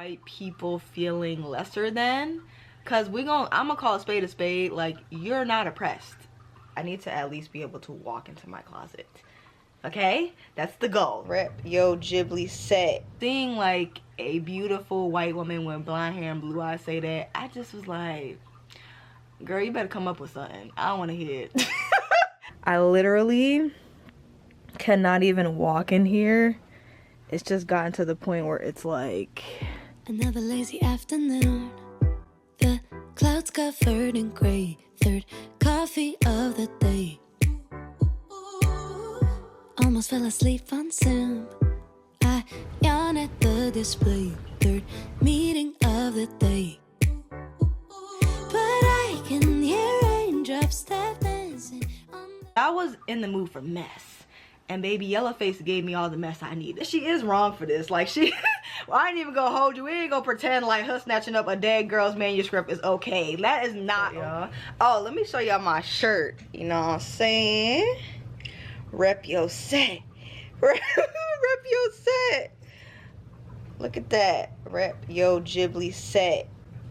white people feeling lesser than, because I'm gonna call a spade, like, you're not oppressed. I need to at least be able to walk into my closet. Okay, that's the goal. Rep yo Ghibli set. Seeing like a beautiful white woman with blonde hair and blue eyes say that, I just was like, girl, you better come up with something. I don't want to hear it. I literally cannot even walk in here. It's just gotten to the point where it's like another lazy afternoon. The clouds covered in gray. Third coffee of the day. Almost fell asleep on Zoom. I yawn at the display. Third meeting of the day. But I can hear raindrops that dancing on the... I was in the mood for mess, and baby Yellowface gave me all the mess I needed. She is wrong for this. Like, she well, I ain't even gonna hold you. We ain't gonna pretend like her snatching up a dead girl's manuscript is okay. That is not, y'all. Oh, let me show y'all my shirt. You know what I'm saying? Rep your set. Rep your set. Look at that. Rep yo Ghibli set.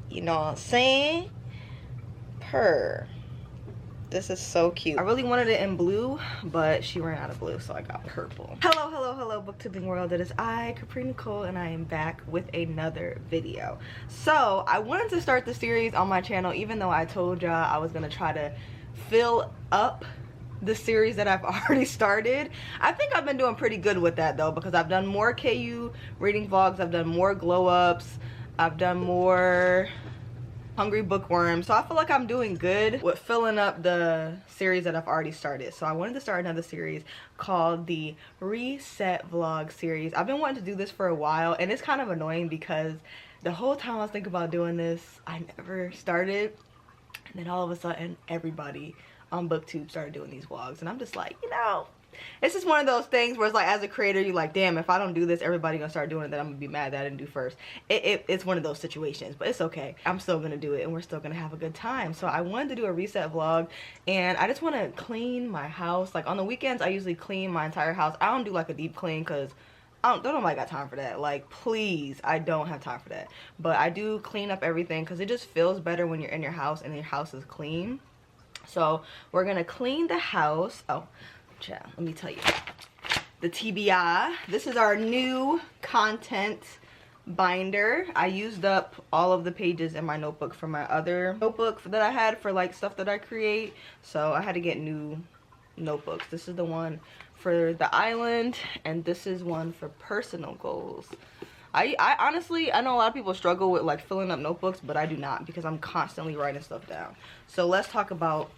You know what I'm saying? Purr. This is so cute. I really wanted it in blue, but she ran out of blue, so I got purple. Hello, hello, hello, booktubing world. It is I, Capri Nicole, and I am back with another video. So I wanted to start the series on my channel, even though I told y'all I was gonna try to fill up the series that I've already started. I think I've been doing pretty good with that though, because I've done more KU reading vlogs, I've done more glow ups, I've done more hungry bookworms, so I feel like I'm doing good with filling up the series that I've already started. So I wanted to start another series called the Reset Vlog series. I've been wanting to do this for a while, and it's kind of annoying because the whole time I was thinking about doing this, I never started, and then all of a sudden everybody on booktube started doing these vlogs, and I'm just like, you know, it's just one of those things where it's like, as a creator, you're like, damn, if I don't do this, everybody gonna start doing it, then I'm gonna be mad that I didn't do first. It's one of those situations, but it's okay. I'm still gonna do it, and we're still gonna have a good time. So I wanted to do a reset vlog, and I just want to clean my house. Like, on the weekends, I usually clean my entire house. I don't do like a deep clean because don't nobody got time for that. Like, please, I don't have time for that. But I do clean up everything because it just feels better when you're in your house and your house is clean. So we're gonna clean the house. Oh, child, let me tell you, the TBI, this is our new content binder. I used up all of the pages in my notebook from my other notebook that I had for like stuff that I create, so I had to get new notebooks. This is the one for the island, and this is one for personal goals. I honestly, I know a lot of people struggle with like filling up notebooks, but I do not, because I'm constantly writing stuff down. So let's talk about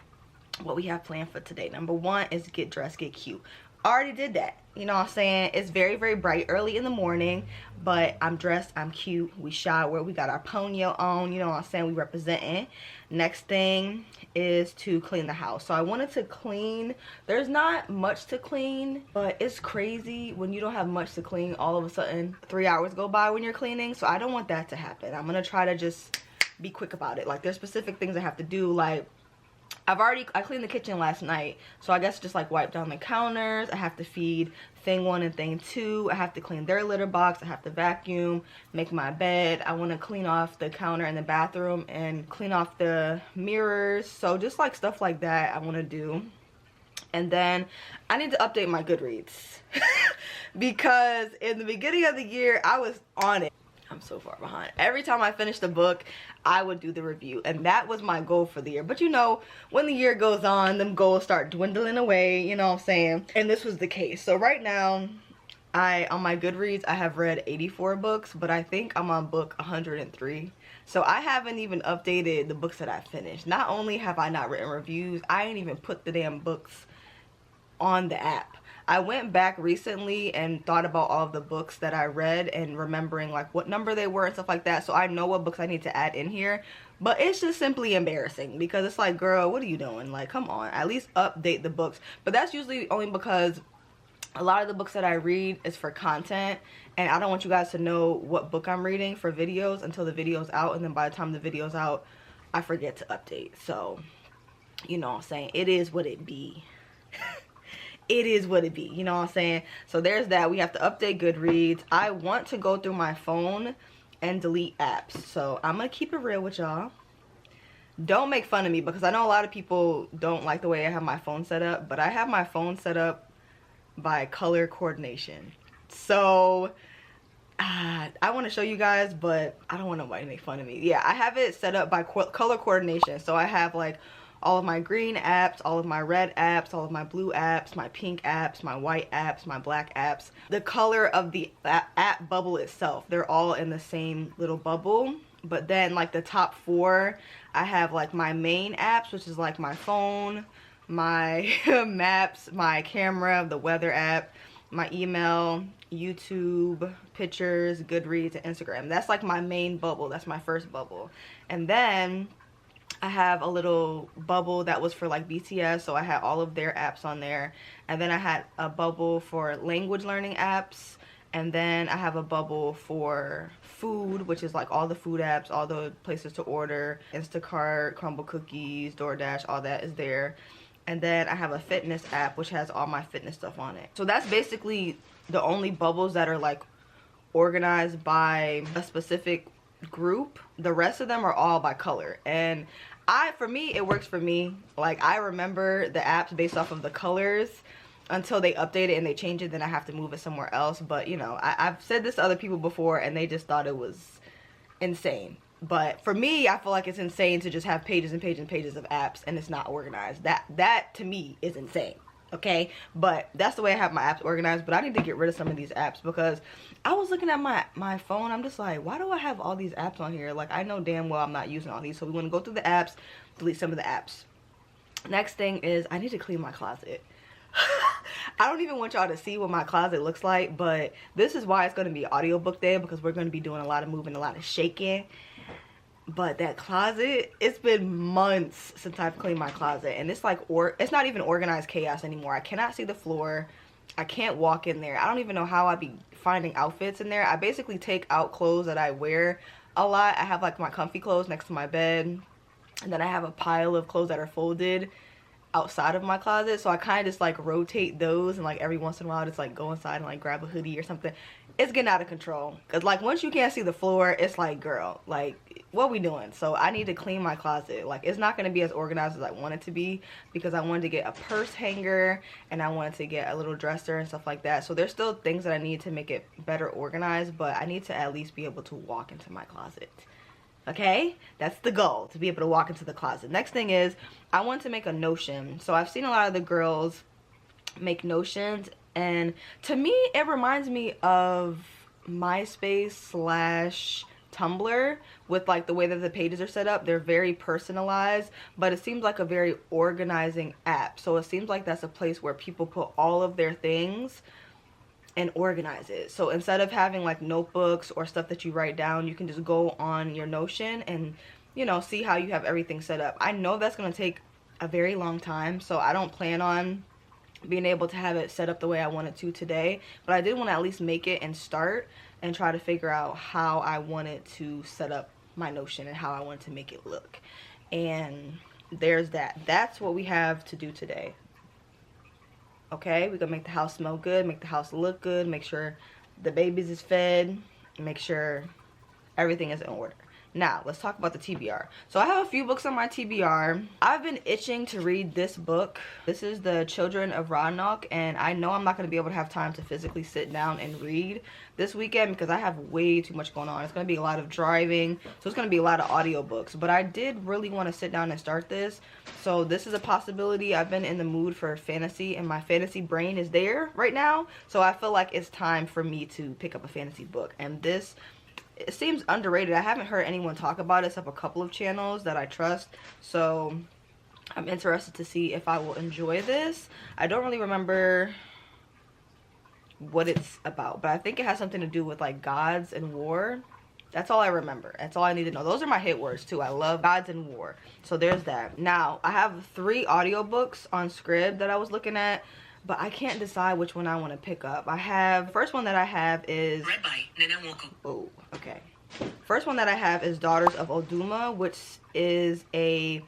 what we have planned for today. Number one is get dressed, get cute. Already did that, you know what I'm saying? It's very, very bright early in the morning, but I'm dressed, I'm cute, we showered, we got our ponyo on, you know what I'm saying? We representing. Next thing is to clean the house. So I wanted to clean. There's not much to clean, but it's crazy when you don't have much to clean, all of a sudden 3 hours go by when you're cleaning. So I don't want that to happen. I'm gonna try to just be quick about it. Like, there's specific things I have to do, like I cleaned the kitchen last night, so I guess just like wipe down the counters. I have to feed thing 1 and thing 2. I have to clean their litter box. I have to vacuum, make my bed. I want to clean off the counter in the bathroom and clean off the mirrors. So just like stuff like that I want to do. And then I need to update my Goodreads because in the beginning of the year I was on it. I'm so far behind. Every time I finished a book, I would do the review, and that was my goal for the year. But you know, when the year goes on, them goals start dwindling away, you know what I'm saying? And this was the case. So right now, on my Goodreads, I have read 84 books, but I think I'm on book 103. So I haven't even updated the books that I finished. Not only have I not written reviews, I ain't even put the damn books on the app. I went back recently and thought about all of the books that I read and remembering like what number they were and stuff like that, so I know what books I need to add in here. But it's just simply embarrassing because it's like, girl, what are you doing? Like, come on, at least update the books. But that's usually only because a lot of the books that I read is for content, and I don't want you guys to know what book I'm reading for videos until the video's out, and then by the time the video's out, I forget to update. So, you know what I'm saying? It is what it be. It is what it be, you know what I'm saying? So there's that. We have to update Goodreads. I want to go through my phone and delete apps. So I'm gonna keep it real with y'all. Don't make fun of me, because I know a lot of people don't like the way I have my phone set up, but I have my phone set up by color coordination. So I want to show you guys, but I don't want nobody to make fun of me. Yeah, I have it set up by color coordination. So I have like all of my green apps, all of my red apps, all of my blue apps, my pink apps, my white apps, my black apps. The color of the app bubble itself, they're all in the same little bubble. But then like the top 4, I have like my main apps, which is like my phone, my maps, my camera, the weather app, my email, YouTube, pictures, Goodreads, and Instagram. That's like my main bubble. That's my first bubble. And then I have a little bubble that was for like BTS, so I had all of their apps on there. And then I had a bubble for language learning apps. And then I have a bubble for food, which is like all the food apps, all the places to order, Instacart, Crumble Cookies, DoorDash, all that is there. And then I have a fitness app, which has all my fitness stuff on it. So that's basically the only bubbles that are like organized by a specific group. The rest of them are all by color. And for me, it works for me. Like, I remember the apps based off of the colors until they update it and they change it, then I have to move it somewhere else. But you know, I've said this to other people before and they just thought it was insane. But for me, I feel like it's insane to just have pages and pages and pages of apps and it's not organized. That to me is insane. Okay, but that's the way I have my apps organized. But I need to get rid of some of these apps, because I was looking at my phone, I'm just like, why do I have all these apps on here? Like, I know damn well I'm not using all these. So we want to go through the apps, delete some of the apps. Next thing is I need to clean my closet. I don't even want y'all to see what my closet looks like, but this is why it's going to be audiobook day, because we're going to be doing a lot of moving, a lot of shaking. But that closet, it's been months since I've cleaned my closet, and it's like, it's not even organized chaos anymore. I cannot see the floor. I can't walk in there. I don't even know how I'd be finding outfits in there. I basically take out clothes that I wear a lot. I have like my comfy clothes next to my bed, and then I have a pile of clothes that are folded outside of my closet. So I kind of just like rotate those, and like every once in a while just like go inside and like grab a hoodie or something. It's getting out of control, because like once you can't see the floor, it's like, girl, like what we doing? So I need to clean my closet. Like, it's not going to be as organized as I want it to be, because I wanted to get a purse hanger and I wanted to get a little dresser and stuff like that. So there's still things that I need to make it better organized, but I need to at least be able to walk into my closet. Okay, that's the goal, to be able to walk into the closet. Next thing is I want to make a Notion. So I've seen a lot of the girls make Notions, and to me it reminds me of MySpace / Tumblr, with like the way that the pages are set up. They're very personalized, but it seems like a very organizing app. So it seems like that's a place where people put all of their things and organize it. So instead of having like notebooks or stuff that you write down, you can just go on your Notion and, you know, see how you have everything set up. I know that's going to take a very long time, so I don't plan on being able to have it set up the way I wanted to today, but I did want to at least make it and start and try to figure out how I wanted to set up my Notion and how I wanted to make it look. And there's that. That's what we have to do today. Okay, we're gonna make the house smell good, make the house look good, make sure the babies is fed, make sure everything is in order. Now, let's talk about the TBR. So I have a few books on my TBR. I've been itching to read this book. This is The Children of Rannoch, and I know I'm not going to be able to have time to physically sit down and read this weekend because I have way too much going on. It's going to be a lot of driving, so it's going to be a lot of audiobooks. But I did really want to sit down and start this, so this is a possibility. I've been in the mood for fantasy, and my fantasy brain is there right now, so I feel like it's time for me to pick up a fantasy book. And this, it seems underrated. I haven't heard anyone talk about it except a couple of channels that I trust, so I'm interested to see if I will enjoy this. I don't really remember what it's about, but I think it has something to do with like gods and war. That's all I remember. That's all I need to know. Those are my hit words too. I love gods and war. So there's that. Now, I have 3 audiobooks on Scrib that I was looking at, but I can't decide which one I want to pick up. First one that I have is... Oh, okay. First one that I have is Daughters of Oduma, which is a...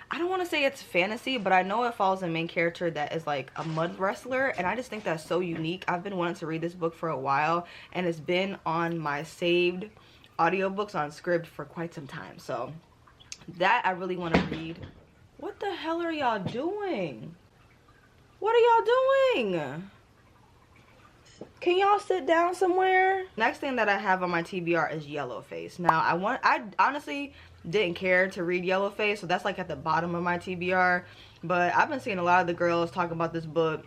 I don't want to say it's fantasy, but I know it follows a main character that is like a mud wrestler, and I just think that's so unique. I've been wanting to read this book for a while, and it's been on my saved audiobooks on Scribd for quite some time. So that I really want to read. What the hell are y'all doing? What are y'all doing? Can y'all sit down somewhere? Next thing that I have on my TBR is Yellowface. Now I honestly didn't care to read Yellowface, so that's like at the bottom of my TBR. But I've been seeing a lot of the girls talk about this book,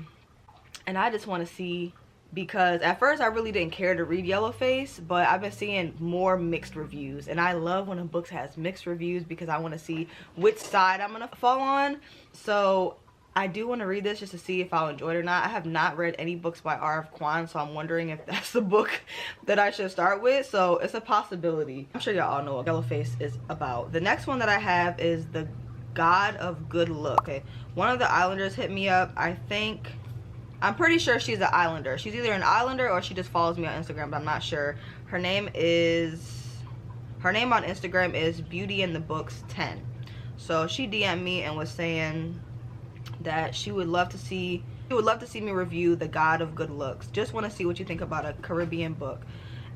and I just want to see, because at first I really didn't care to read Yellowface, but I've been seeing more mixed reviews, and I love when a book has mixed reviews because I want to see which side I'm gonna fall on. So I do want to read this just to see if I'll enjoy it or not. I have not read any books by R.F. Kuang, so I'm wondering if that's the book that I should start with. So it's a possibility. I'm sure y'all all know what Yellowface is about. The next one that I have is The God of Good Look. Okay, one of the Islanders hit me up. I'm pretty sure she's an Islander. She's either an Islander or she just follows me on Instagram, but I'm not sure. Her name on Instagram is Beauty in the Books 10. So she DM'd me and was saying that she would love to see me review The God of Good Looks. Just want to see what you think about a Caribbean book.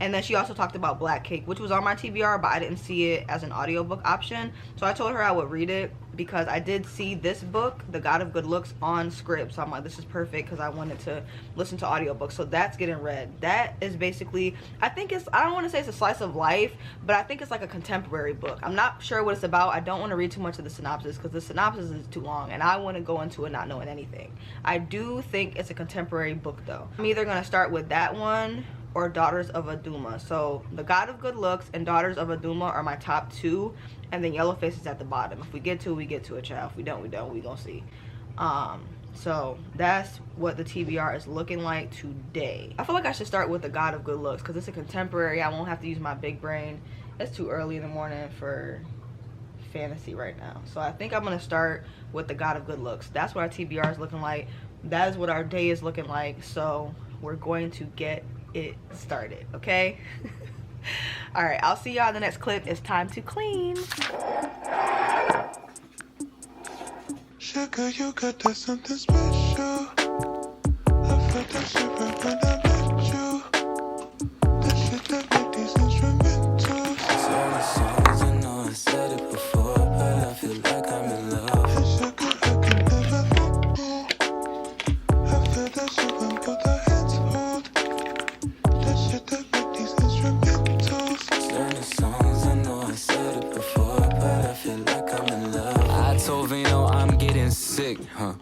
And then she also talked about Black Cake, which was on my TBR, but I didn't see it as an audiobook option. So I told her I would read it because I did see this book, The God of Good Looks, on Scribd. So I'm like, this is perfect because I wanted to listen to audiobooks. So that's getting read. That is basically, I don't want to say it's a slice of life, but I think it's like a contemporary book. I'm not sure what it's about. I don't want to read too much of the synopsis because the synopsis is too long and I want to go into it not knowing anything. I do think it's a contemporary book though. I'm either going to start with that one or Daughters of Aduma. So The God of Good Looks and Daughters of Aduma are my top two, and then Yellowface is at the bottom. If we get to it, we get to it, child. If we don't, we don't. We gonna see. So that's what the TBR is looking like today. I feel like I should start with The God of Good Looks because it's a contemporary. I won't have to use my big brain. It's too early in the morning for fantasy right now. So I think I'm gonna start with The God of Good Looks. That's what our TBR is looking like. That is what our day is looking like. So we're going to get it started, okay? All right, I'll see y'all in the next clip. It's time to clean. Sugar, you got that something special. I felt that shit right when I met you. That shit that make these instrumentals. Certain songs, I know I said it before, but I feel like I'm in love. And sugar, I can never let go. I feel that shit when both our hands hold. That shit that make these instrumentals. Certain songs, I know I said it before, but I feel like I'm in love. I told Vino I'm getting sick, huh?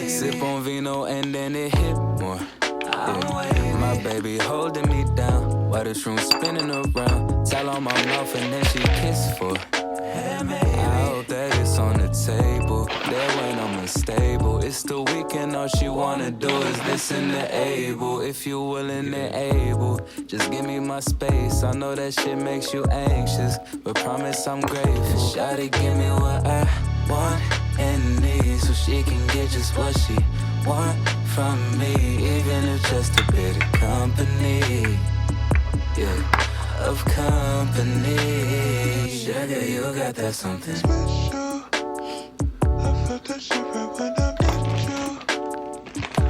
Sip on vino and then it hit more. Yeah. My baby holding me down while the shroom spinning around. Towel on my mouth and then she kissed for. I hope that it's on the table. There when I'm unstable. It's the weekend, all she wanna do is listen to Abel. If you willing and able, just give me my space. I know that shit makes you anxious, but promise I'm grateful. Shawty, give me what I want and need, so she can get just what she want from me, even if just a bit of company, yeah, of company. Sugar, you got that something special. I felt that shit right when I met you.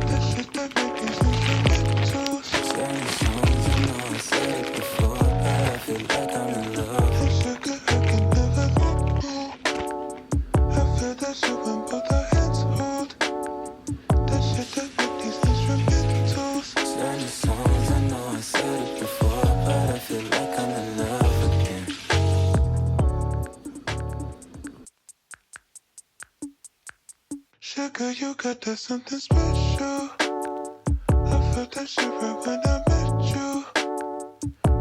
That shit that make these instrumentals. Certain songs, I know I said it before, but I feel like I'm in love. And sugar, I can never let go. I feel that shit when both our hands hold. That shit that make these instrumentals. Certain songs, I know I said it before, but I feel like I'm in love again. Sugar, you got that something special. I felt that shit right when I met you.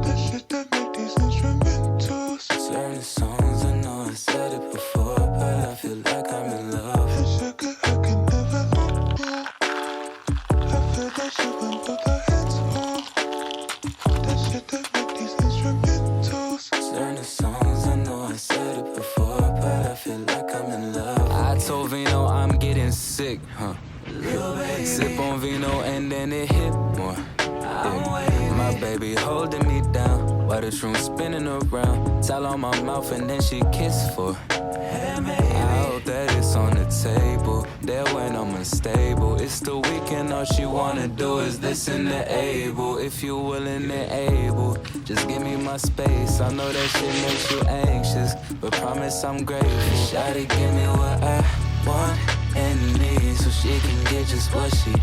That shit that make these instrumentals. Certain songs, I know I said it before, but I feel like I'm in love. And sugar, I can never let go. I feel that shit when both our hands hold. That shit that make these instrumentals. Certain songs, I know I said it before, but I feel like I'm in love. I told Vino I'm getting sick, huh? Sip on vino and then it hit more. Yeah. My baby holding me down while the shroom spinning around. Towel on my mouth and then she kissed for. I hope that it's on the table. able. There when I'm unstable. It's the weekend, all she wanna do is listen to Abel. If you willing and able, just give me my space. I know that shit makes you anxious, but promise I'm grateful. Shawty, give me what I want and need, so she can get just what she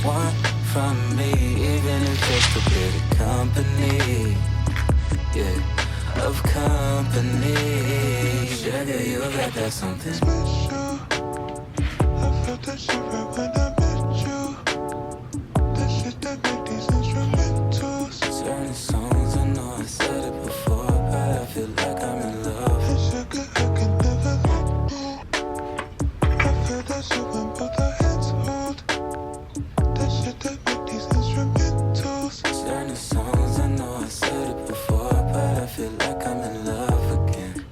want from me, even if just a bit of company. Yeah, of company. Sugar, you got that something special. I felt that shit right when I met you. That shit that make these instrumentals. Certain songs, I know I said it before, but I feel like I'm in love. And sugar, I can never let go. I feel that shit when both our hands hold. That shit that make these instrumentals. Certain songs, I know I said it before, but I feel like I'm in love again.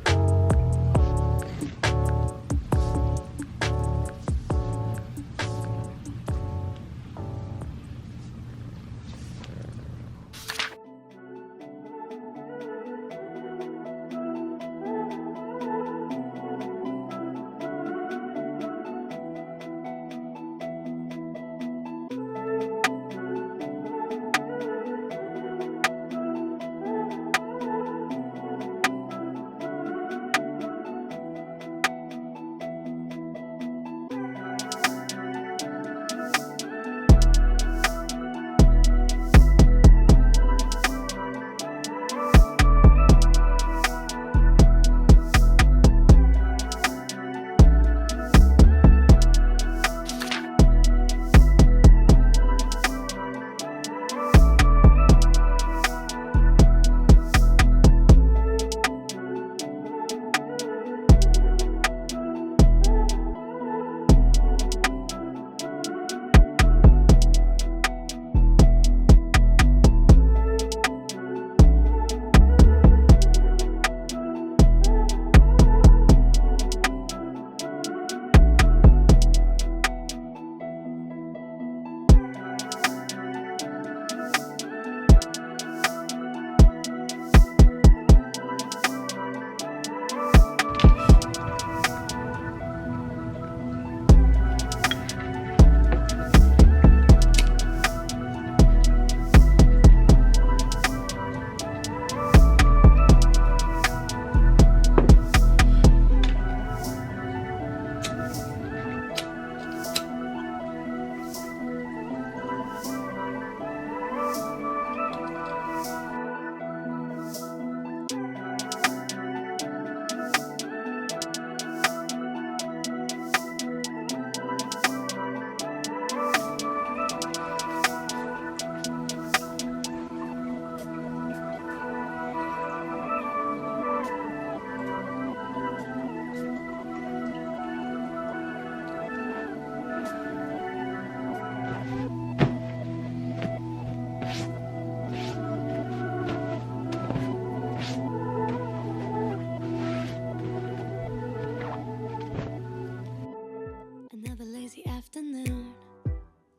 Another lazy afternoon.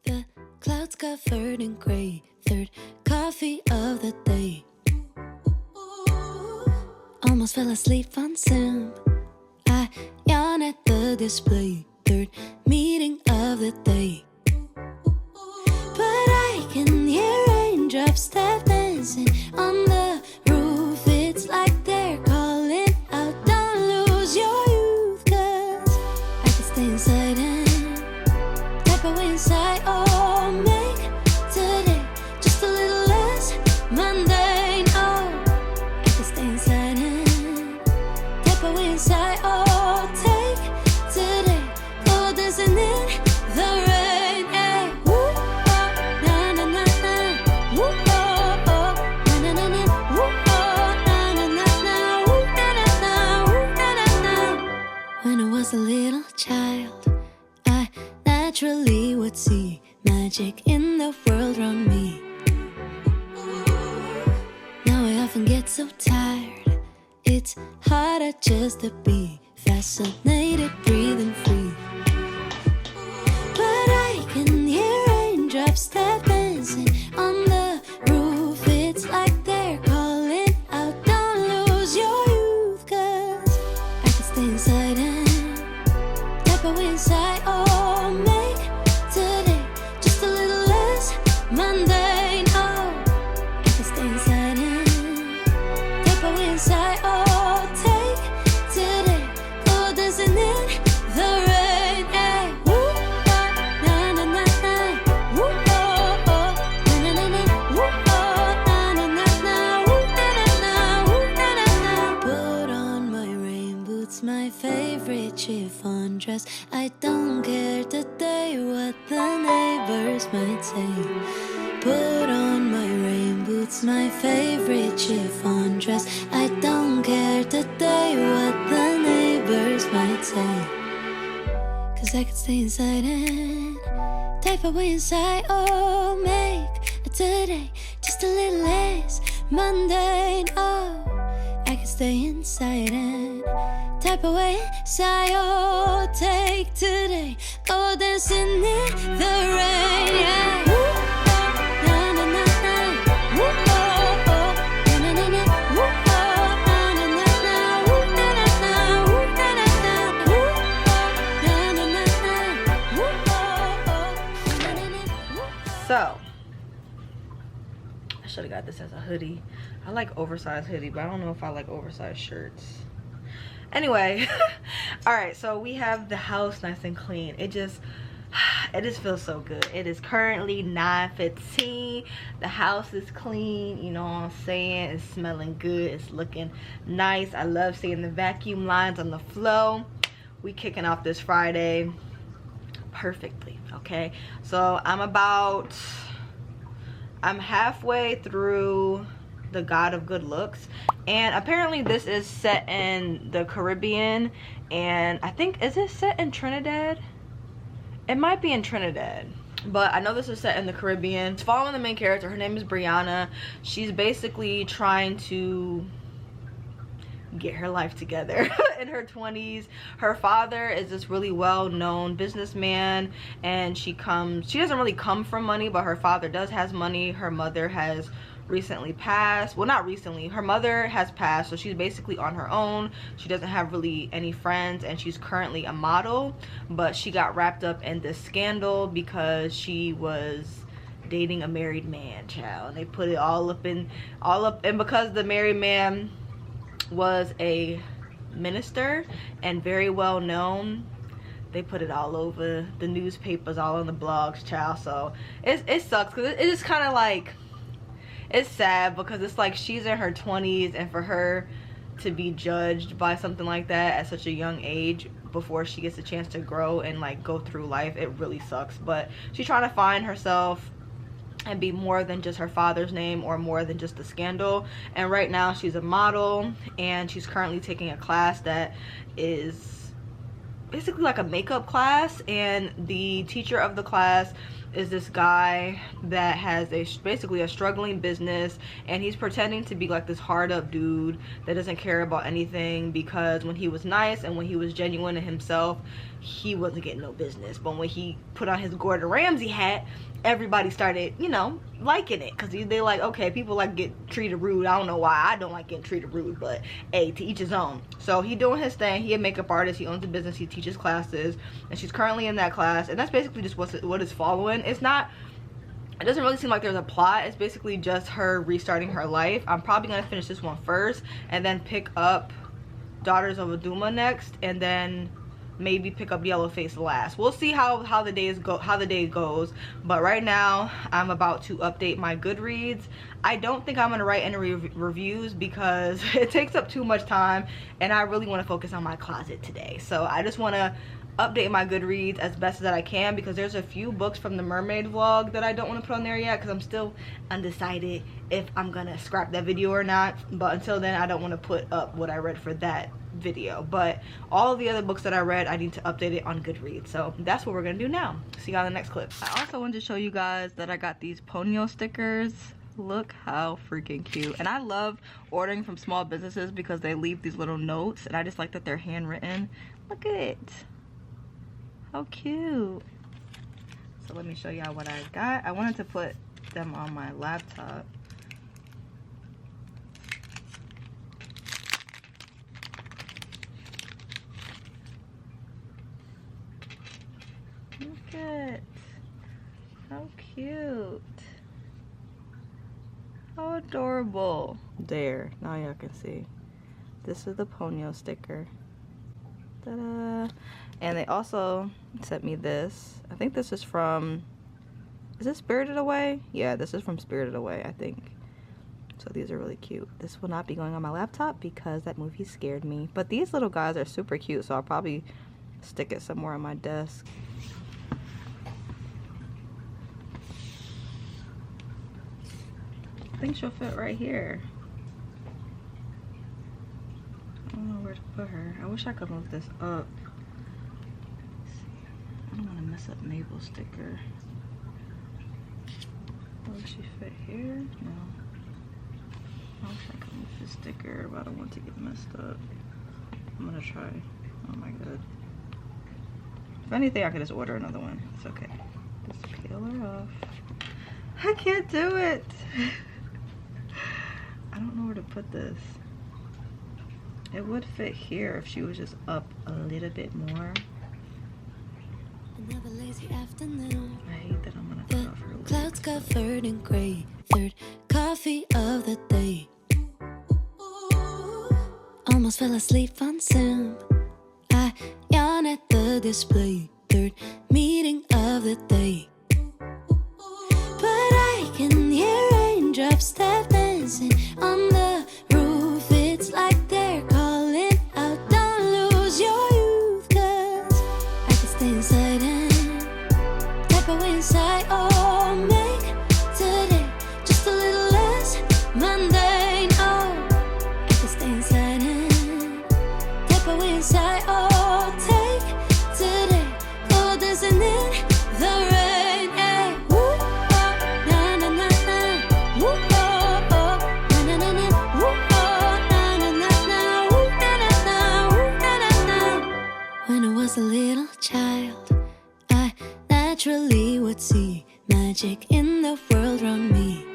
The clouds covered in gray. Third coffee of the day. Almost fell asleep on Zoom. I yawn at the display. Third meeting of the day. But I can hear raindrops tap dancing on the roof. It's like they're calling out, don't lose your youth, 'cause I can stay inside and type away inside. Oh, make today just a little less mundane. Oh, I can stay inside and type away inside. Oh, take today, go dancing in the rain. Hey, woo, oh, na na na na, woo, oh, oh, na na na na, woo, oh, na na na na, woo, na na na, woo, na na na. When I was a little child, I naturally would see magic in the world around me. Now I often get so tired, it's harder just to be fascinated, breathing free. But I can hear raindrops tap dancing on the roof. It's like they're calling out, don't lose your youth, 'cause I can stay inside and type away inside. Oh, boots, my favorite chiffon dress. I don't care today what the neighbors might say. Put on my rain boots, my favorite chiffon dress. I don't care today what the neighbors might say. Cause I could stay inside and type away inside. Oh, make today just a little less mundane. Oh, I could stay inside and type away inside. Oh, take today, go dancing in the rain. Yeah. Na, na, na, na. Woo, oh, oh. Na, na, na, na. Woo, oh, na, na, na, na. Woo, na, na, na. Woo, na, na, na. Woo, na, na, na, na. Woo, oh, oh. Na, na, na. Woo, oh. So I should have got this as a hoodie. I like oversized hoodie, but I don't know if I like oversized shirts. Anyway, all right, so we have the house nice and clean. It just feels so good. It is currently 9:15. The house is clean, you know what I'm saying? It's smelling good. It's looking nice. I love seeing the vacuum lines on the floor. We kicking off this Friday perfectly, okay? So I'm halfway through The God of Good Looks, and apparently this is set in the Caribbean, and I think, is it set in Trinidad? It might be in Trinidad, but I know this is set in the Caribbean. It's following the main character. Her name is Brianna. She's basically trying to get her life together in her 20s. Her father is this really well-known businessman, and she doesn't really come from money, but her father has money. Her mother has recently passed. Well, not recently, her mother has passed, so she's basically on her own. She doesn't have really any friends, and she's currently a model, but she got wrapped up in this scandal because she was dating a married man, child, and they put it all up, and because the married man was a minister and very well known, they put it all over the newspapers, all on the blogs, child. So it sucks, because it is kind of like, it's sad, because it's like she's in her 20s, and for her to be judged by something like that at such a young age before she gets a chance to grow and like go through life, it really sucks. But she's trying to find herself and be more than just her father's name, or more than just the scandal. And right now she's a model, and she's currently taking a class that is basically like a makeup class, and the teacher of the class is this guy that has basically a struggling business, and he's pretending to be like this hard up dude that doesn't care about anything, because when he was nice and when he was genuine in himself, he wasn't getting no business. But when he put on his Gordon Ramsay hat, everybody started, you know, liking it, because they like, okay, people like get treated rude. I don't know why I don't like getting treated rude, but hey, to each his own. So he doing his thing. He a makeup artist, he owns a business, he teaches classes, and she's currently in that class, and that's basically just what is following. It doesn't really seem like there's a plot. It's basically just her restarting her life. I'm probably gonna finish this one first, and then pick up Daughters of Aduma next, and then maybe pick up Yellowface last. We'll see how the day goes. But right now I'm about to update my Goodreads. I don't think I'm gonna write any reviews, because it takes up too much time, and I really want to focus on my closet today. So I just want to update my Goodreads as best as I can, because there's a few books from the mermaid vlog that I don't want to put on there yet, because I'm still undecided if I'm gonna scrap that video or not. But until then, I don't want to put up what I read for that video. But all of the other books that I read, I need to update it on Goodreads. So that's what we're gonna do now. See y'all in the next clip. I also wanted to show you guys that I got these Ponyo stickers. Look how freaking cute. And I love ordering from small businesses because they leave these little notes, and I just like that they're handwritten. Look at it. How cute. So let me show y'all what I got. I wanted to put them on my laptop. Look at how cute. How adorable. There, now y'all can see. This is the Ponyo sticker. Ta-da. And they also sent me this. I think this is from, is it Spirited Away? Yeah, this is from Spirited Away, I think. So these are really cute. This will not be going on my laptop because that movie scared me. But these little guys are super cute, so I'll probably stick it somewhere on my desk. I think she'll fit right here. I don't know where to put her. I wish I could move this up. I don't want to mess up Mabel's sticker. Will she fit here? No. I wish I could move this sticker, but I don't want to get messed up. I'm gonna try. Oh my god. If anything, I could just order another one. It's okay. Just peel her off. I can't do it. I don't know where to put this. It would fit here if she was just up a little bit more. Another lazy afternoon. I hate that I'm gonna cut off her legs. Clouds covered in gray. Third coffee of the day. Almost fell asleep on Zoom. I yawn at the display. Third meeting of the day. But I can hear raindrops tap dancing on the roof. It's like they're calling out, don't lose your youth. 'Cause I can stay inside and tap away inside. Oh, make today just a little less mundane. Oh, I can stay inside and tap away inside. Oh, take today, go dancing in the rain. Hey, woo, oh, na na na na, woo, oh, oh, na na na na, woo, oh, na na na na, woo, na na na, woo, na na na. When I was a little child, I naturally would see magic in the world around me.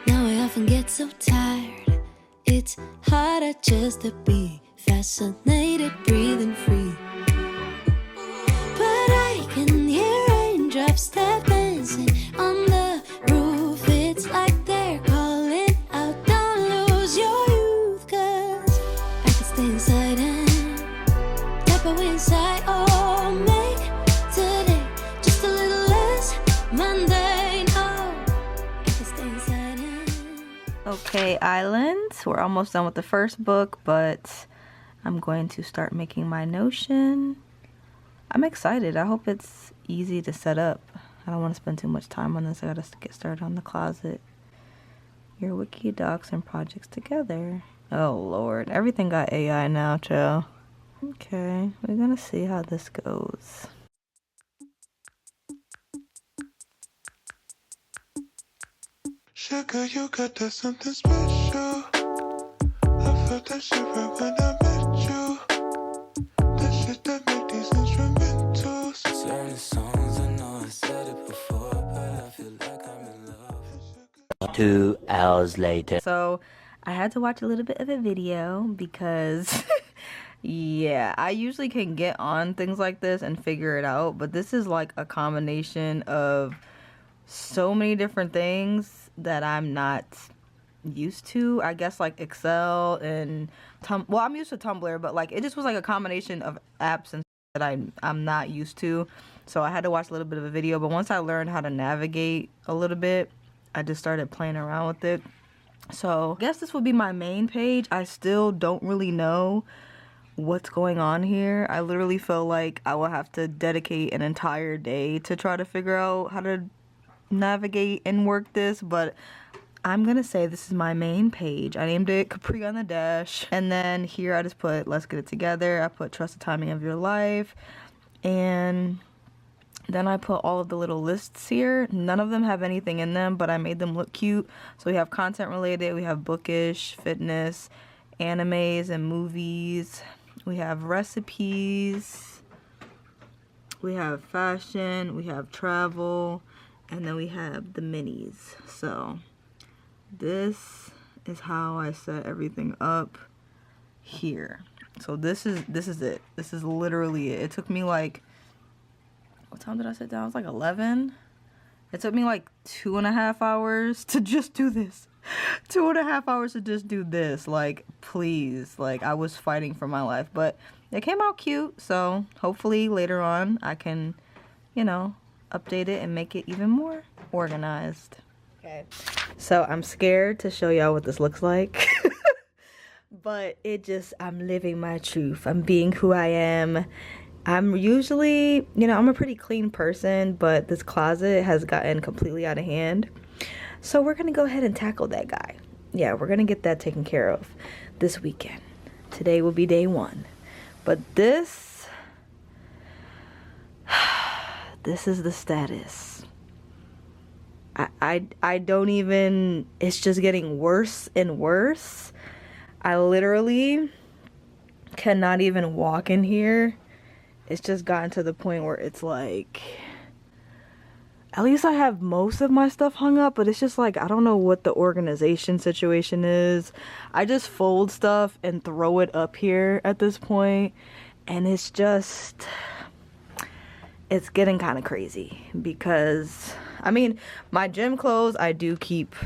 Now I often get so tired, it's harder just to be fascinated, breathing free. But I can hear raindrops tap dancing on the roof. It's like they're calling out, don't lose your youth. 'Cause I can stay inside and tap away inside. Oh, make today just a little less mundane. Oh, I can stay inside and... Okay, Island. We're almost done with the first book, but I'm going to start making my Notion. I'm excited. I hope it's easy to set up. I don't want to spend too much time on this. I gotta get started on the closet. Your wiki, docs, and projects together. Oh Lord, everything got AI now, chill. Okay, we're gonna see how this goes. Sugar, you got that something special. I felt that shit right when I met you. That shit that make these instrumentals. Certain songs, I know I said it before, but I feel like I'm in love. 2 hours later. So I had to watch a little bit of a video because yeah, I usually can get on things like this and figure it out, but this is like a combination of so many different things that I'm not used to. I guess like Excel and well, I'm used to Tumblr, but like it just was like a combination of apps and that I'm not used to. So I had to watch a little bit of a video, but once I learned how to navigate a little bit, I just started playing around with it. So I guess this will be my main page. I still don't really know what's going on here. I literally feel like I will have to dedicate an entire day to try to figure out how to navigate and work this, but I'm gonna say this is my main page. I named it Capri on the Dash, and then here I just put let's get it together. I put trust the timing of your life, and then I put all of the little lists here. None of them have anything in them, but I made them look cute. So we have content related, we have bookish, fitness, animes and movies, we have recipes, we have fashion, we have travel, and then we have the minis. So this is how I set everything up here. So this is it. This is literally it. It took me like, what time did I sit down? It was like 11. It took me like 2.5 hours to just do this. 2.5 hours to just do this. Like, please. Like, I was fighting for my life. But it came out cute. So hopefully later on I can, you know, update it and make it even more organized. Okay, so I'm scared to show y'all what this looks like. But I'm living my truth. I'm being who I am. I'm usually, you know, I'm a pretty clean person, but this closet has gotten completely out of hand. So we're gonna go ahead and tackle that guy. Yeah, we're gonna get that taken care of this weekend. Today will be day 1. But this is the status. I don't even, it's just getting worse and worse. I literally cannot even walk in here. It's just gotten to the point where it's like, at least I have most of my stuff hung up, but it's just like, I don't know what the organization situation is. I just fold stuff and throw it up here at this point, and it's just, it's getting kind of crazy because, I mean, my gym clothes I do keep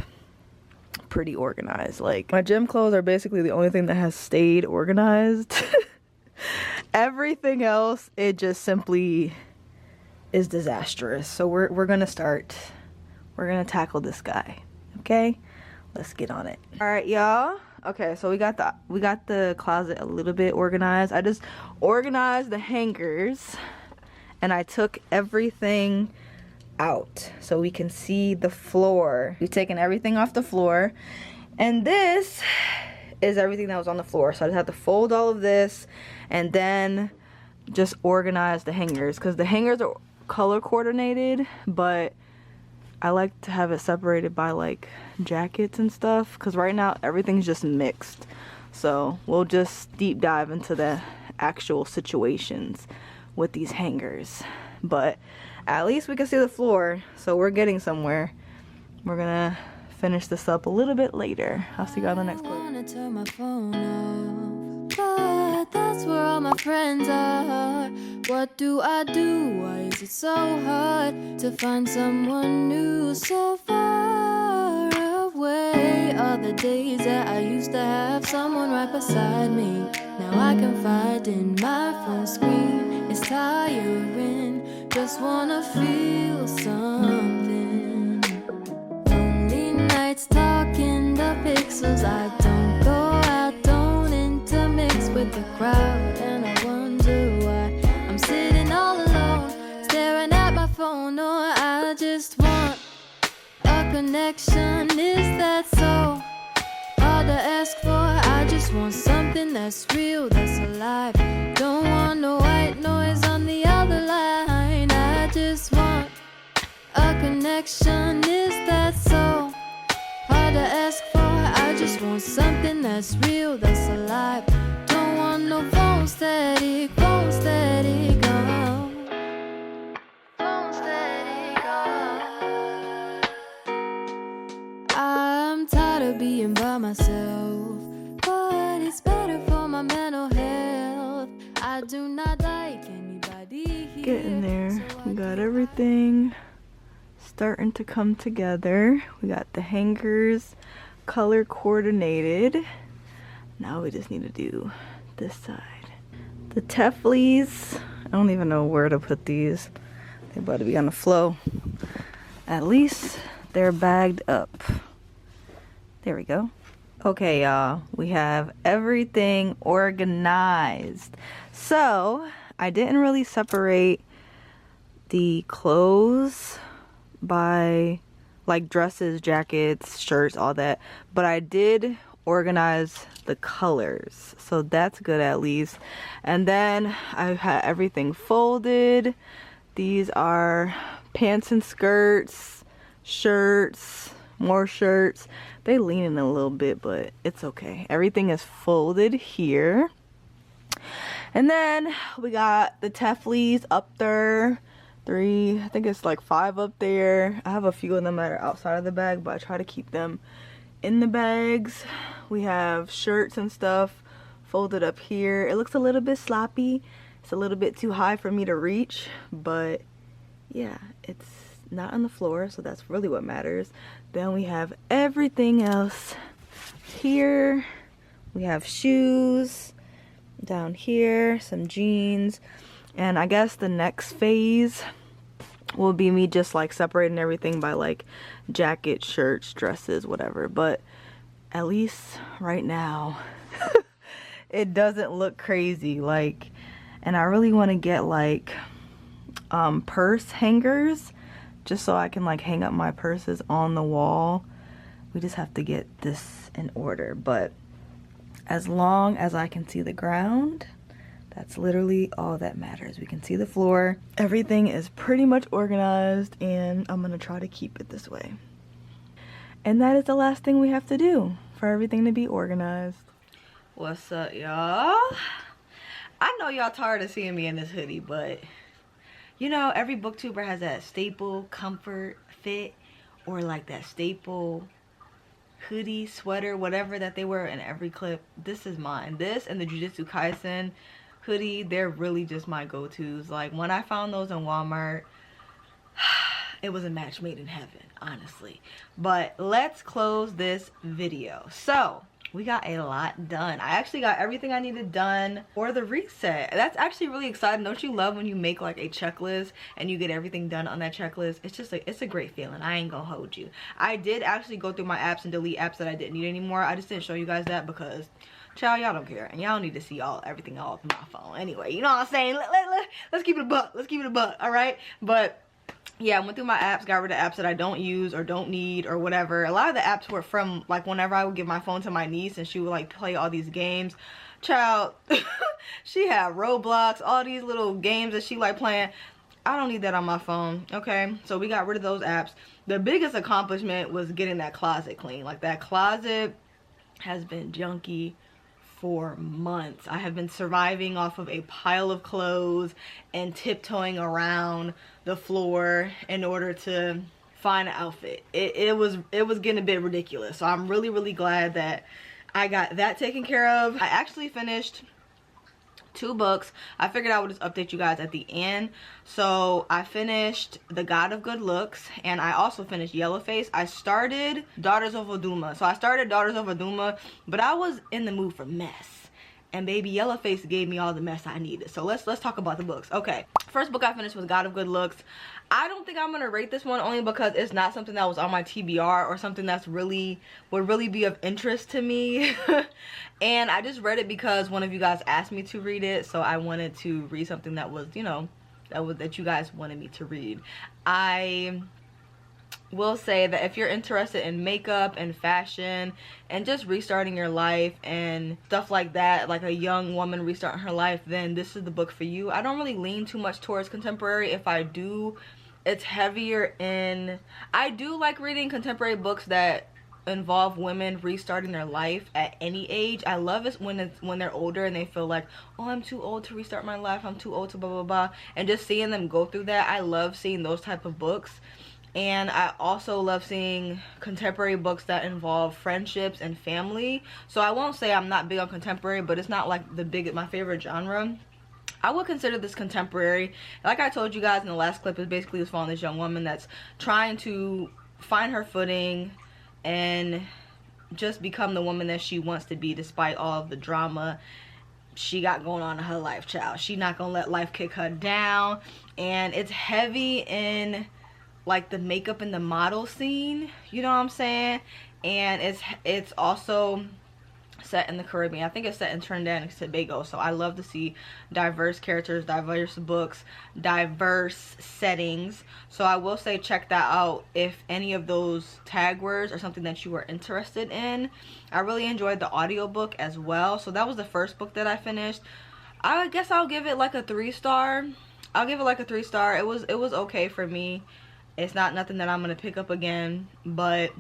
pretty organized. Like, my gym clothes are basically the only thing that has stayed organized. Everything else, it just simply is disastrous. So we're gonna tackle this guy. Okay, let's get on it. All right, y'all. Okay, so we got the closet a little bit organized. I just organized the hangers and I took everything out so we can see the floor. We've taken everything off the floor, and this is everything that was on the floor. So I just have to fold all of this and then just organize the hangers, because the hangers are color coordinated, but I like to have it separated by like jackets and stuff, because right now everything's just mixed. So we'll just deep dive into the actual situations with these hangers, but at least we can see the floor, so we're getting somewhere. We're gonna finish this up a little bit later. I'll see you guys on the next clip. I wanna turn my phone off, but that's where all my friends are. What do? Why is it so hard to find someone new so far away? All the days that I used to have someone right beside me, now I confide in my phone screen. It's tiring, just wanna feel something. Lonely nights talking the pixels. I don't go out, don't intermix with the crowd, and I wonder why I'm sitting all alone, staring at my phone. Or I just want a connection. Is that so hard to ask for? I just want something that's real, that's alive. Don't want no white noise on the other line. I just want a connection. Is that so hard to ask for? I just want something that's real, that's alive. Don't want no phone static, oh. Phone static, oh. I'm tired of being by myself, but it's better for my mental health. I do not like anybody here. Getting there. We got everything starting to come together. We got the hangers color coordinated. Now we just need to do this side. The Teflies, I don't even know where to put these. They're about to be on the flow. At least they're bagged up. There we go. Okay, y'all, we have everything organized. So I didn't really separate the clothes by like dresses, jackets, shirts, all that, but I did organize the colors, so that's good at least. And then I've had everything folded. These are pants and skirts, shirts, more shirts. They lean in a little bit, but it's okay. Everything is folded here. And then we got the Teflies up there. 3, I think it's like 5 up there. I have a few of them that are outside of the bag, but I try to keep them in the bags. We have shirts and stuff folded up here. It looks a little bit sloppy. It's a little bit too high for me to reach, but yeah, it's not on the floor, so that's really what matters. Then we have everything else here. We have shoes down here, some jeans, and I guess the next phase will be me just like separating everything by like jackets, shirts, dresses, whatever. But at least right now it doesn't look crazy. Like, and I really want to get like purse hangers just so I can like hang up my purses on the wall. We just have to get this in order. But as long as I can see the ground, that's literally all that matters. We can see the floor. Everything is pretty much organized, and I'm gonna try to keep it this way. And that is the last thing we have to do for everything to be organized. What's up, y'all? I know y'all tired of seeing me in this hoodie, but you know, every booktuber has that staple comfort fit, or like that staple hoodie, sweater, whatever that they wear in every clip. This is mine. This and the Jujutsu Kaisen hoodie, they're really just my go-tos. Like, when I found those in Walmart, it was a match made in heaven, honestly. But let's close this video. So we got a lot done. I actually got everything I needed done for the reset. That's actually really exciting. Don't you love when you make like a checklist and you get everything done on that checklist? It's just like, it's a great feeling. I ain't gonna hold you. I did actually go through my apps and delete apps that I didn't need anymore. I just didn't show you guys that because, child, y'all don't care, and y'all don't need to see everything all up my phone anyway. You know what I'm saying? Let's keep it a buck. Let's keep it a buck. All right. But yeah, I went through my apps, got rid of apps that I don't use or don't need or whatever. A lot of the apps were from like whenever I would give my phone to my niece and she would like play all these games. Child, she had Roblox, all these little games that she like playing. I don't need that on my phone, okay? So we got rid of those apps. The biggest accomplishment was getting that closet clean. Like, that closet has been junky for months. I have been surviving off of a pile of clothes and tiptoeing around the floor in order to find an outfit. It was getting a bit ridiculous. So I'm really glad that I got that taken care of. I actually finished 2 books. I figured I would just update you guys at the end. So I finished The God of Good Looks, and I also finished Yellowface. I started Daughters of Oduma. So I started Daughters of Oduma, but I was in the mood for mess, and baby Yellowface gave me all the mess I needed. So let's talk about the books. Okay, first book I finished was God of Good Looks. I don't think I'm gonna rate this one, only because it's not something that was on my TBR or something that's would really be of interest to me. And I just read it because one of you guys asked me to read it, so I wanted to read something that was, you know, that you guys wanted me to read. I will say that if you're interested in makeup and fashion and just restarting your life and stuff like that, like a young woman restarting her life, then this is the book for you. I don't really lean too much towards contemporary. If I do, it's heavier in, I do like reading contemporary books that involve women restarting their life at any age. I love it when they're older and they feel like, oh, I'm too old to restart my life, I'm too old to blah blah blah, and just seeing them go through that. I love seeing those type of books. And I also love seeing contemporary books that involve friendships and family. So I won't say I'm not big on contemporary, but it's not like my favorite genre. I would consider this contemporary. Like I told you guys in the last clip, it's basically just following this young woman that's trying to find her footing and just become the woman that she wants to be, despite all of the drama she got going on in her life, child. She not gonna let life kick her down. And it's heavy in like the makeup and the model scene, you know what I'm saying? And it's also set in the Caribbean. I think it's set in Trinidad and Tobago. So I love to see diverse characters, diverse books, diverse settings. So I will say check that out if any of those tag words are something that you are interested in. I really enjoyed the audiobook as well. So that was the first book that I finished. I guess I'll give it like a 3-star. I'll give it like a 3-star. It was okay for me. It's not nothing that I'm gonna pick up again, but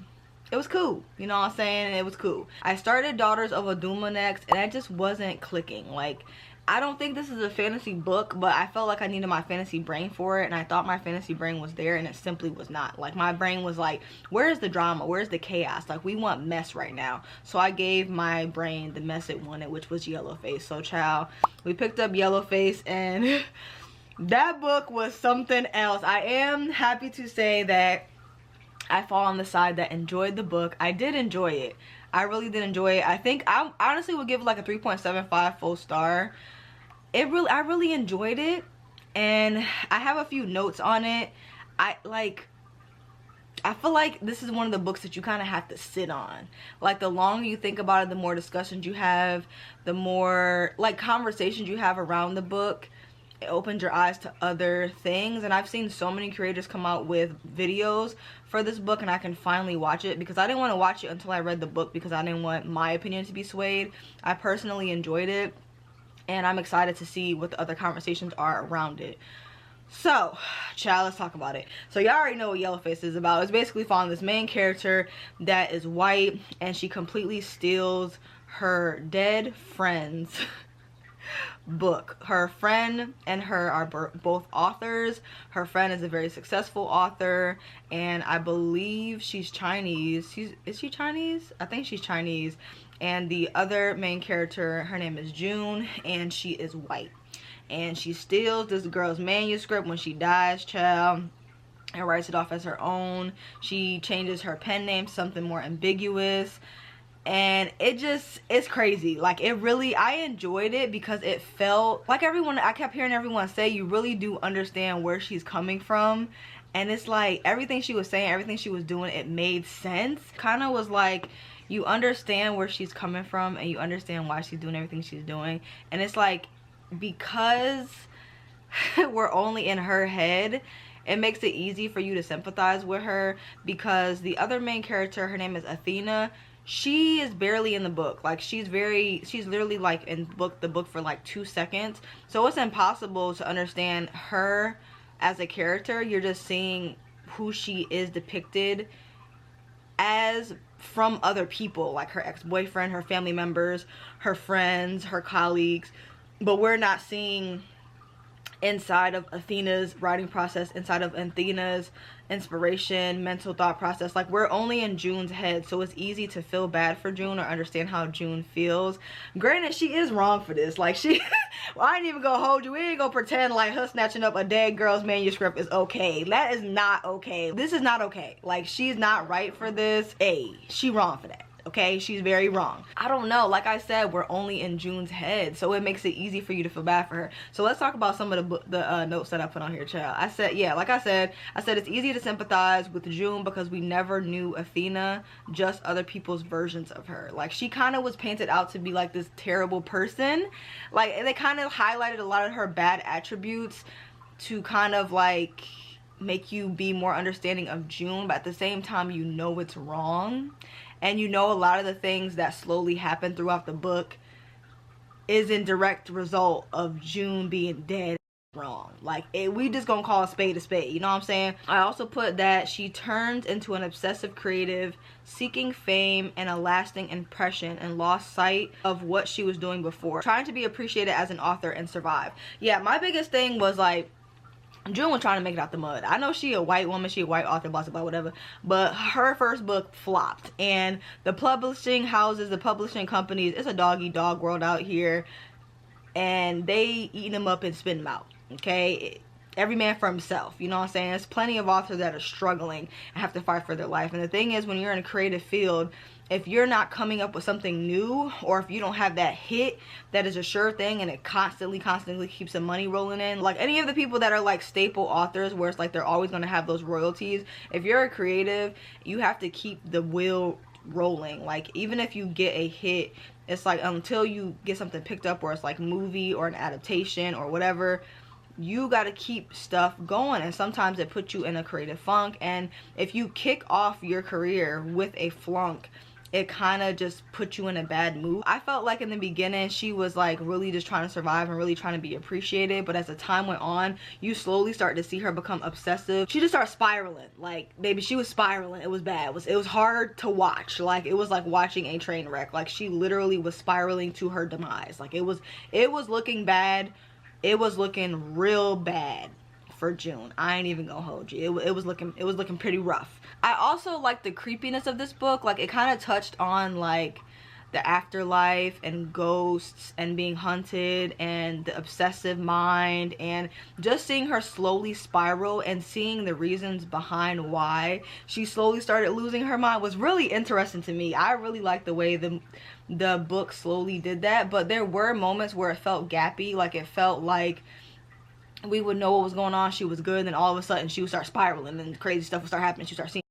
it was cool. You know what I'm saying? It was cool. I started Daughters of Oduma next, and I just wasn't clicking. Like, I don't think this is a fantasy book, but I felt like I needed my fantasy brain for it, and I thought my fantasy brain was there, and it simply was not. Like, my brain was like, where's the drama? Where's the chaos? Like, we want mess right now. So I gave my brain the mess it wanted, which was Yellowface. So, child, we picked up Yellowface, and that book was something else. I am happy to say that I fall on the side that enjoyed the book. I did enjoy it. I really did enjoy it. I think I honestly would give it like a 3.75 full star. I really enjoyed it, and I have a few notes on it. I feel like this is one of the books that you kind of have to sit on. Like, the longer you think about it, the more discussions you have, the more like conversations you have around the book. It opens your eyes to other things. And I've seen so many creators come out with videos for this book, and I can finally watch it because I didn't want to watch it until I read the book because I didn't want my opinion to be swayed. I personally enjoyed it, and I'm excited to see what the other conversations are around it. So, child, let's talk about it. So, y'all already know what Yellowface is about. It's basically following this main character that is white, and she completely steals her dead friend's book. Her friend and her are both authors. Her friend is a very successful author, and I believe she's Chinese. Is she Chinese? I think she's Chinese. And the other main character, her name is June, and she is white. And she steals this girl's manuscript when she dies, child, and writes it off as her own. She changes her pen name to something more ambiguous. And it's crazy. Like, it really, I enjoyed it because it felt like I kept hearing everyone say, you really do understand where she's coming from. And it's like, everything she was saying, everything she was doing, it made sense. Kind of was like, you understand where she's coming from and you understand why she's doing everything she's doing. And it's like, because we're only in her head, it makes it easy for you to sympathize with her, because the other main character, her name is Athena, she is barely in the book. Like, she's literally like in the book for like 2 seconds, so it's impossible to understand her as a character. You're just seeing who she is depicted as from other people, like her ex-boyfriend, her family members, her friends, her colleagues. But we're not seeing inside of Athena's writing process, inside of Athena's inspiration, mental thought process. Like, we're only in June's head, so it's easy to feel bad for June or understand how June feels. Granted, she is wrong for this. Like, well, I ain't even gonna hold you. We ain't gonna pretend like her snatching up a dead girl's manuscript is okay. That is not okay. This is not okay. Like, she's not right for this. She wrong for that. Okay, she's very wrong. I don't know, like I said, we're only in June's head, so it makes it easy for you to feel bad for her. So let's talk about some of the notes that I put on here, child. I said, yeah, like I said it's easy to sympathize with June because we never knew Athena, just other people's versions of her. Like, she kind of was painted out to be like this terrible person. Like, they kind of highlighted a lot of her bad attributes to kind of like make you be more understanding of June, but at the same time, you know it's wrong. And you know a lot of the things that slowly happen throughout the book is in direct result of June being dead wrong. Like, we just gonna call a spade, you know what I'm saying? I also put that she turns into an obsessive creative, seeking fame and a lasting impression, and lost sight of what she was doing before, trying to be appreciated as an author and survive. Yeah, my biggest thing was like, June was trying to make it out the mud. I know she a white woman, she a white author, blah, blah, blah, whatever. But her first book flopped. And the publishing houses, the publishing companies, it's a dog-eat-dog world out here. And they eat them up and spit them out, okay? Every man for himself, you know what I'm saying? There's plenty of authors that are struggling and have to fight for their life. And the thing is, when you're in a creative field, if you're not coming up with something new, or if you don't have that hit that is a sure thing and it constantly keeps the money rolling in, like any of the people that are like staple authors where it's like they're always going to have those royalties, if you're a creative, you have to keep the wheel rolling. Like, even if you get a hit, it's like until you get something picked up where it's like movie or an adaptation or whatever, you got to keep stuff going. And sometimes it puts you in a creative funk, and if you kick off your career with a flunk, it kind of just puts you in a bad mood. I felt like in the beginning she was like really just trying to survive and really trying to be appreciated, but as the time went on, you slowly start to see her become obsessive. She just started spiraling. Like, baby, she was spiraling. It was bad. It was hard to watch. Like, it was like watching a train wreck. Like, she literally was spiraling to her demise. Like, it was looking bad. It was looking real bad for June. I ain't even gonna hold you. It was looking pretty rough. I also like the creepiness of this book. Like, it kind of touched on like the afterlife and ghosts and being hunted and the obsessive mind, and just seeing her slowly spiral and seeing the reasons behind why she slowly started losing her mind was really interesting to me. I really liked the way the book slowly did that, but there were moments where it felt gappy. Like, it felt like we would know what was going on. She was good, and then all of a sudden she would start spiraling and crazy stuff would start happening. She would start seeing,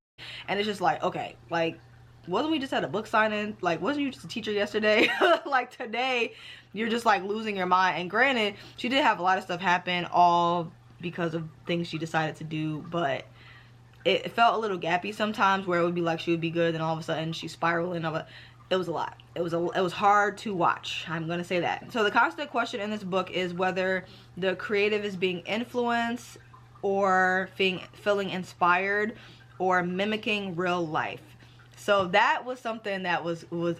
and it's just like, okay, like, wasn't we just at a book signing? Like, wasn't you just a teacher yesterday? Like, today you're just like losing your mind. And granted, she did have a lot of stuff happen, all because of things she decided to do, but it felt a little gappy sometimes, where it would be like she would be good and all of a sudden she's spiraling. It was a lot. It was hard to watch, I'm gonna say that. So the constant question in this book is whether the creative is being influenced or feeling inspired or mimicking real life. So that was something that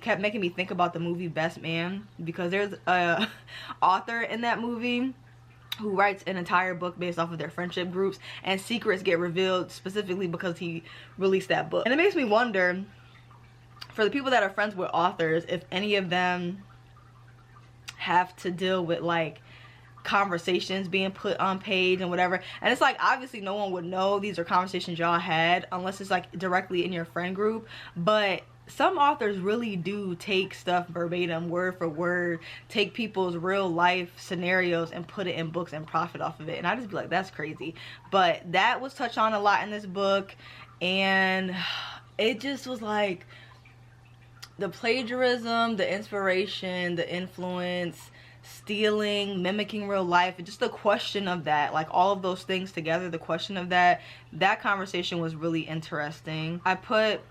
kept making me think about the movie Best Man, because there's a author in that movie who writes an entire book based off of their friendship groups, and secrets get revealed specifically because he released that book. And it makes me wonder, for the people that are friends with authors, if any of them have to deal with like conversations being put on page and whatever. And it's like, obviously no one would know these are conversations y'all had unless it's like directly in your friend group, but some authors really do take stuff verbatim, word for word, take people's real life scenarios and put it in books and profit off of it. And I just be like, that's crazy. But that was touched on a lot in this book, and it just was like the plagiarism, the inspiration, the influence, stealing, mimicking real life, and just the question of that, like all of those things together, the question of that conversation was really interesting. I put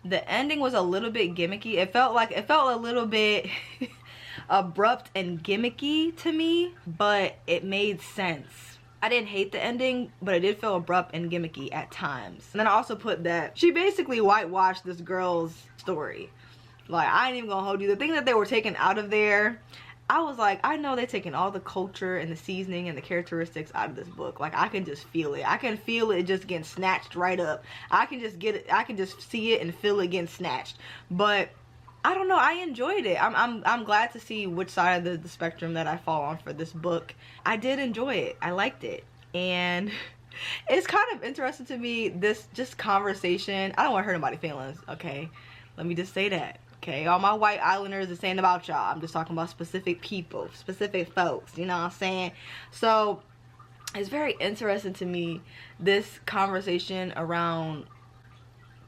the ending was a little bit gimmicky. It felt a little bit abrupt and gimmicky to me, but it made sense. I didn't hate the ending, but it did feel abrupt and gimmicky at times. And then I also put that she basically whitewashed this girl's story. Like, I ain't even gonna hold you. The thing that they were taking out of there, I was like, I know they're taking all the culture and the seasoning and the characteristics out of this book. Like, I can just feel it. I can feel it just getting snatched right up. I can just get it. I can just see it and feel it getting snatched. But I don't know. I enjoyed it. I'm glad to see which side of the spectrum that I fall on for this book. I did enjoy it. I liked it. And it's kind of interesting to me, this just conversation. I don't want to hurt anybody's feelings, okay? Let me just say that. Okay, all my white islanders are saying about y'all. I'm just talking about specific people, specific folks, you know what I'm saying? So it's very interesting to me, this conversation around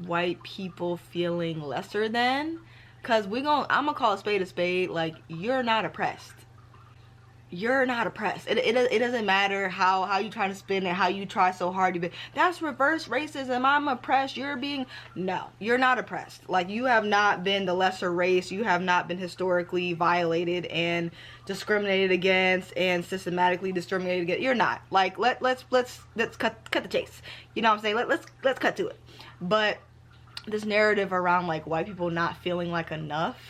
white people feeling lesser than, because I'm gonna call a spade. Like, you're not oppressed. You're not oppressed. It doesn't matter how you try to spin it, how you try so hard to be, that's reverse racism, I'm oppressed, no, you're not oppressed. Like, you have not been the lesser race. You have not been historically violated and discriminated against and systematically discriminated against. You're not. Like, let's cut the chase, you know what I'm saying? Let's cut to it. But this narrative around like white people not feeling like enough,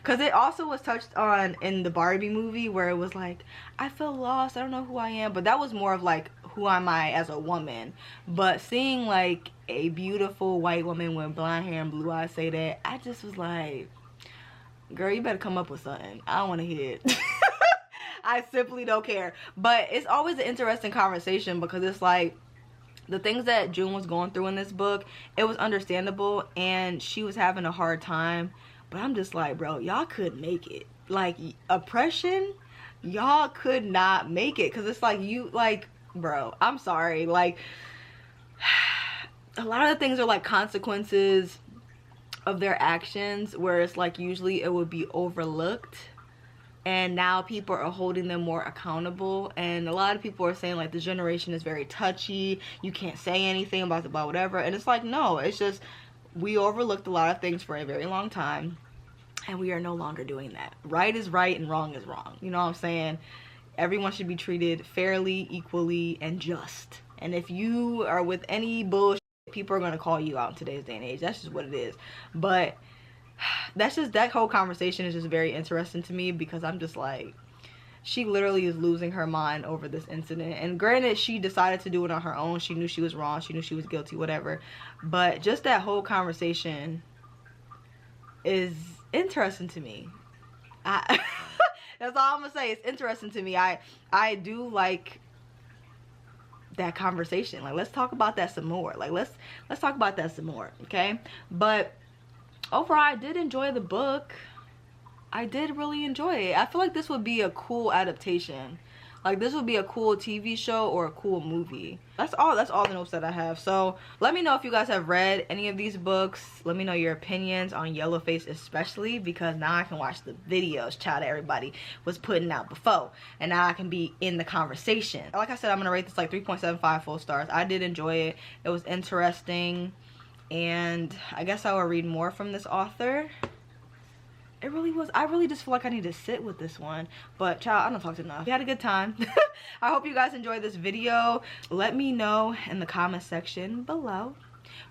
because it also was touched on in the Barbie movie, where it was like, I feel lost, I don't know who I am. But that was more of like, who am I as a woman? But seeing like a beautiful white woman with blonde hair and blue eyes say that, I just was like, girl, you better come up with something. I don't want to hear it. I simply don't care. But it's always an interesting conversation, because it's like, the things that June was going through in this book, it was understandable, and she was having a hard time. But I'm just like, bro, y'all couldn't make it. Like, oppression, y'all could not make it. Because it's like, you, like, bro, I'm sorry. Like, a lot of the things are like consequences of their actions, where it's like, usually it would be overlooked. And now people are holding them more accountable. And a lot of people are saying like, the generation is very touchy. You can't say anything about whatever. And it's like, no, it's just, we overlooked a lot of things for a very long time, and we are no longer doing that. Right is right and wrong is wrong. You know what I'm saying? Everyone should be treated fairly, equally, and just. And if you are with any bullshit, people are going to call you out in today's day and age. That's just what it is. But that whole conversation is just very interesting to me, because I'm just like, she literally is losing her mind over this incident. And granted, she decided to do it on her own. She knew she was wrong. She knew she was guilty, whatever. But just that whole conversation is interesting to me. That's all I'm gonna say. It's interesting to me. I do like that conversation. Like, let's talk about that some more. Like, let's talk about that some more, okay? But overall, I did enjoy the book. I did really enjoy it. I feel like this would be a cool adaptation. Like, this would be a cool TV show or a cool movie. That's all the notes that I have. So let me know if you guys have read any of these books. Let me know your opinions on Yellowface, especially because now I can watch the videos, child, that everybody was putting out before, and now I can be in the conversation. Like I said, I'm gonna rate this like 3.75 full stars. I did enjoy it. It was interesting, and I guess I will read more from this author. It really was. I really just feel like I need to sit with this one. But child, I don't talk enough. We had a good time. I hope you guys enjoyed this video. Let me know in the comment section below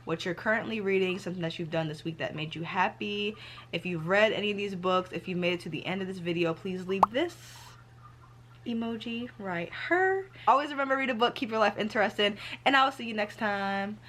what you're currently reading, something that you've done this week that made you happy. If you've read any of these books, if you made it to the end of this video, please leave this emoji right here. Always remember, read a book, keep your life interesting, and I will see you next time.